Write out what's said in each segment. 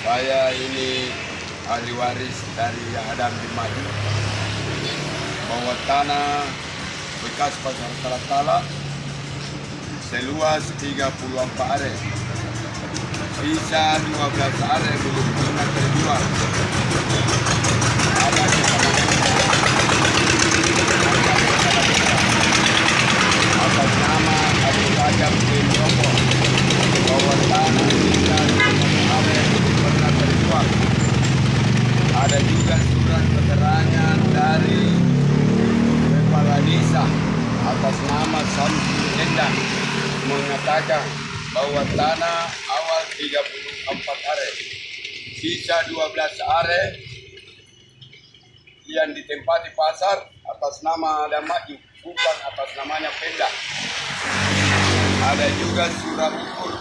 Saya ini ahli waris dari Yang Adam bin Maju, bahwa tanah bekas pasar Talatala seluas 34 are, sisa 12 are belum pernah terjual. Ada di atas nama Abu Rajab bin Joko, bahwa tanah sisa 12 are belum pernah terjual. Ada juga surat keterangan dari kepala desa atas nama Samsul Endang mengatakan bahwa tanah awal 34 are, sisa 12 are yang ditempati pasar atas nama Adam Maju, bukan atas namanya Pemda. Ada juga surat ukur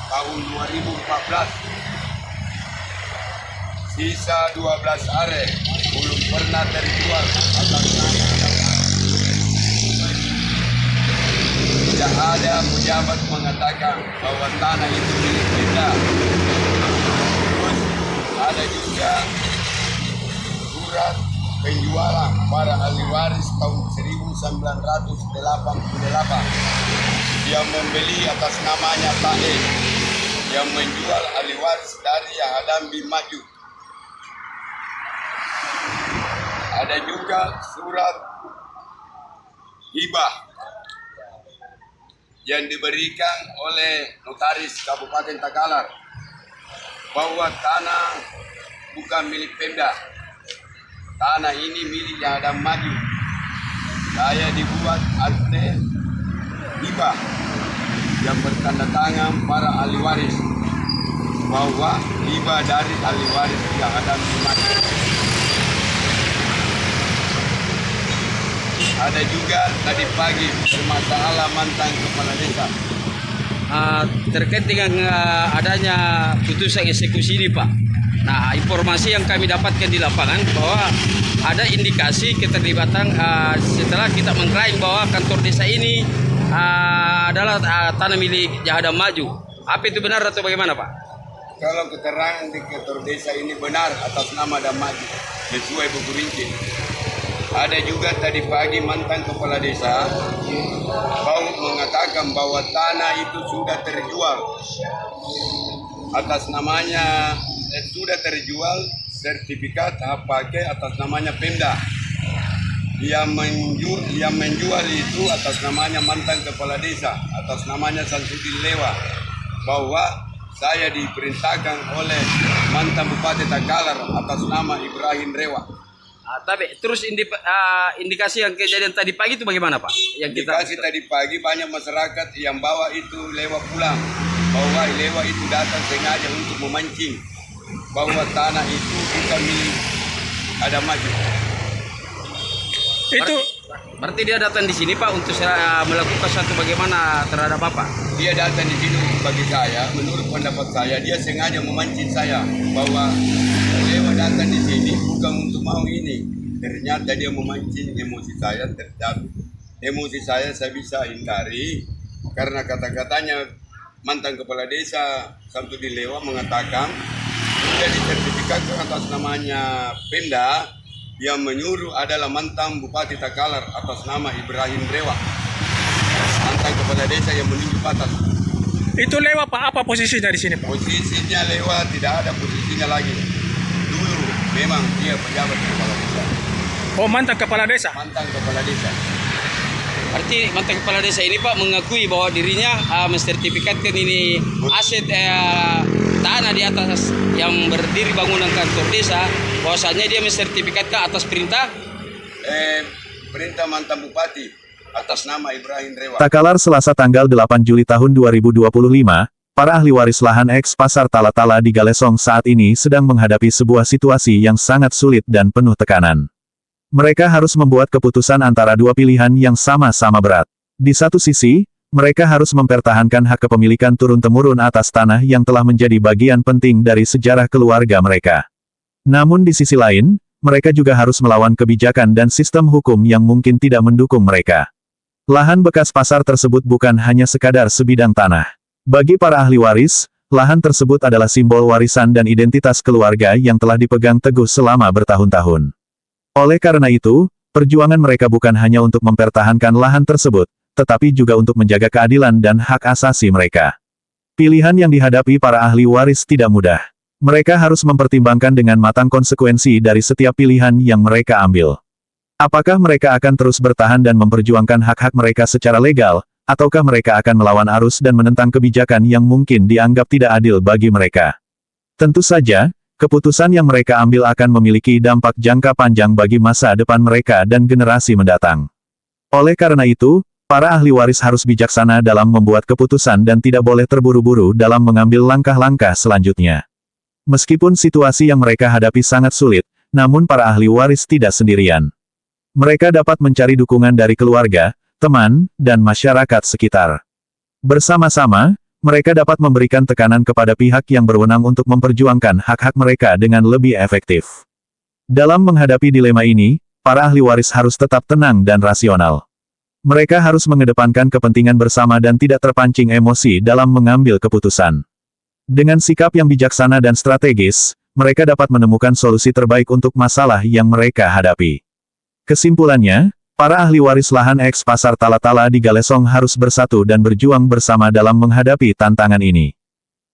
tahun 2014, sisa 12 are belum pernah terjual atas nama Adam Maju. Tidak ada pejabat mengatakan bahwa tanah itu milik Pemda. Terus ada juga surat penjualan para ahli waris tahun 1988 yang membeli atas namanya Tahe, yang menjual ahli waris dari Yang Adam bin Maju. Ada juga surat hibah yang diberikan oleh notaris Kabupaten Takalar bahwa tanah bukan milik Pemda. Tanah ini milik Yang Adam Maju. Saya dibuat akte hibah yang bertanda tangan para ahli waris bahwa hibah dari ahli waris Yang Adam Maju. Ada juga tadi pagi bermasalah mantan kepala desa. Terkait dengan adanya putusan eksekusi ini, Pak. Nah, informasi yang kami dapatkan di lapangan bahwa ada indikasi keterlibatan setelah kita mengklaim bahwa kantor desa ini adalah tanah milik Yang Adam Maju. Apa itu benar atau bagaimana, Pak? Kalau keterangan di kantor desa ini benar atas nama Adam Maju sesuai buku rinci. Ada juga tadi pagi mantan kepala desa mengatakan bahwa tanah itu sudah terjual atas namanya, sudah terjual sertifikat hak pakai atas namanya Pemda. Yang menjual itu atas namanya mantan kepala desa, atas namanya Samsudin Lewa, bahwa saya diperintahkan oleh mantan Bupati Takalar atas nama Ibrahim Rewa. Tapi terus indikasi yang kejadian tadi pagi itu bagaimana, Pak? Yang indikasi tadi pagi banyak masyarakat yang bawa itu Lewa pulang, bahwa Lewa itu datang sengaja untuk memancing bahwa tanah itu bukan milik Adam Maju. Itu berarti dia datang di sini, Pak, untuk melakukan satu bagaimana terhadap Bapak? Dia datang di sini bagi saya, menurut pendapat saya, dia sengaja memancing saya bahwa Lewa datang di sini bukan untuk mau ini. Ternyata dia memancing emosi saya terjatuh. Emosi saya bisa hindari karena kata-katanya mantan kepala desa Samsudin Lewa mengatakan jadi sertifikat atas namanya Pemda, yang menyuruh adalah mantan Bupati Takalar atas nama Ibrahim Rewa, mantan kepala desa yang menunjuk atas. Itu Lewa, Pak, apa posisinya di sini, Pak? Posisinya Lewa tidak ada posisinya lagi. Dulu memang dia pejabat kepala desa. Oh, mantan kepala desa? Mantan kepala desa. Berarti mantan kepala desa ini, Pak, mengakui bahwa dirinya mensertifikatkan ini aset tanah di atas yang berdiri bangunan kantor desa, bahwasanya dia mensertifikatkan atas perintah mantan bupati atas nama Ibrahim Rewa. Takalar Selasa tanggal 8 Juli tahun 2025, para ahli waris lahan eks Pasar Talatala di Galesong saat ini sedang menghadapi sebuah situasi yang sangat sulit dan penuh tekanan. Mereka harus membuat keputusan antara dua pilihan yang sama-sama berat. Di satu sisi, mereka harus mempertahankan hak kepemilikan turun-temurun atas tanah yang telah menjadi bagian penting dari sejarah keluarga mereka. Namun di sisi lain, mereka juga harus melawan kebijakan dan sistem hukum yang mungkin tidak mendukung mereka. Lahan bekas pasar tersebut bukan hanya sekadar sebidang tanah. Bagi para ahli waris, lahan tersebut adalah simbol warisan dan identitas keluarga yang telah dipegang teguh selama bertahun-tahun. Oleh karena itu, perjuangan mereka bukan hanya untuk mempertahankan lahan tersebut, tetapi juga untuk menjaga keadilan dan hak asasi mereka. Pilihan yang dihadapi para ahli waris tidak mudah. Mereka harus mempertimbangkan dengan matang konsekuensi dari setiap pilihan yang mereka ambil. Apakah mereka akan terus bertahan dan memperjuangkan hak-hak mereka secara legal, ataukah mereka akan melawan arus dan menentang kebijakan yang mungkin dianggap tidak adil bagi mereka? Tentu saja, keputusan yang mereka ambil akan memiliki dampak jangka panjang bagi masa depan mereka dan generasi mendatang. Oleh karena itu, para ahli waris harus bijaksana dalam membuat keputusan dan tidak boleh terburu-buru dalam mengambil langkah-langkah selanjutnya. Meskipun situasi yang mereka hadapi sangat sulit, namun para ahli waris tidak sendirian. Mereka dapat mencari dukungan dari keluarga, teman, dan masyarakat sekitar. Bersama-sama, mereka dapat memberikan tekanan kepada pihak yang berwenang untuk memperjuangkan hak-hak mereka dengan lebih efektif. Dalam menghadapi dilema ini, para ahli waris harus tetap tenang dan rasional. Mereka harus mengedepankan kepentingan bersama dan tidak terpancing emosi dalam mengambil keputusan. Dengan sikap yang bijaksana dan strategis, mereka dapat menemukan solusi terbaik untuk masalah yang mereka hadapi. Kesimpulannya, para ahli waris lahan eks Pasar Tala-Tala di Galesong harus bersatu dan berjuang bersama dalam menghadapi tantangan ini.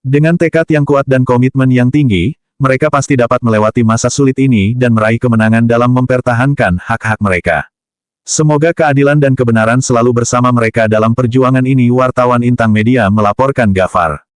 Dengan tekad yang kuat dan komitmen yang tinggi, mereka pasti dapat melewati masa sulit ini dan meraih kemenangan dalam mempertahankan hak-hak mereka. Semoga keadilan dan kebenaran selalu bersama mereka dalam perjuangan ini. Wartawan Intang Media melaporkan. Gafar.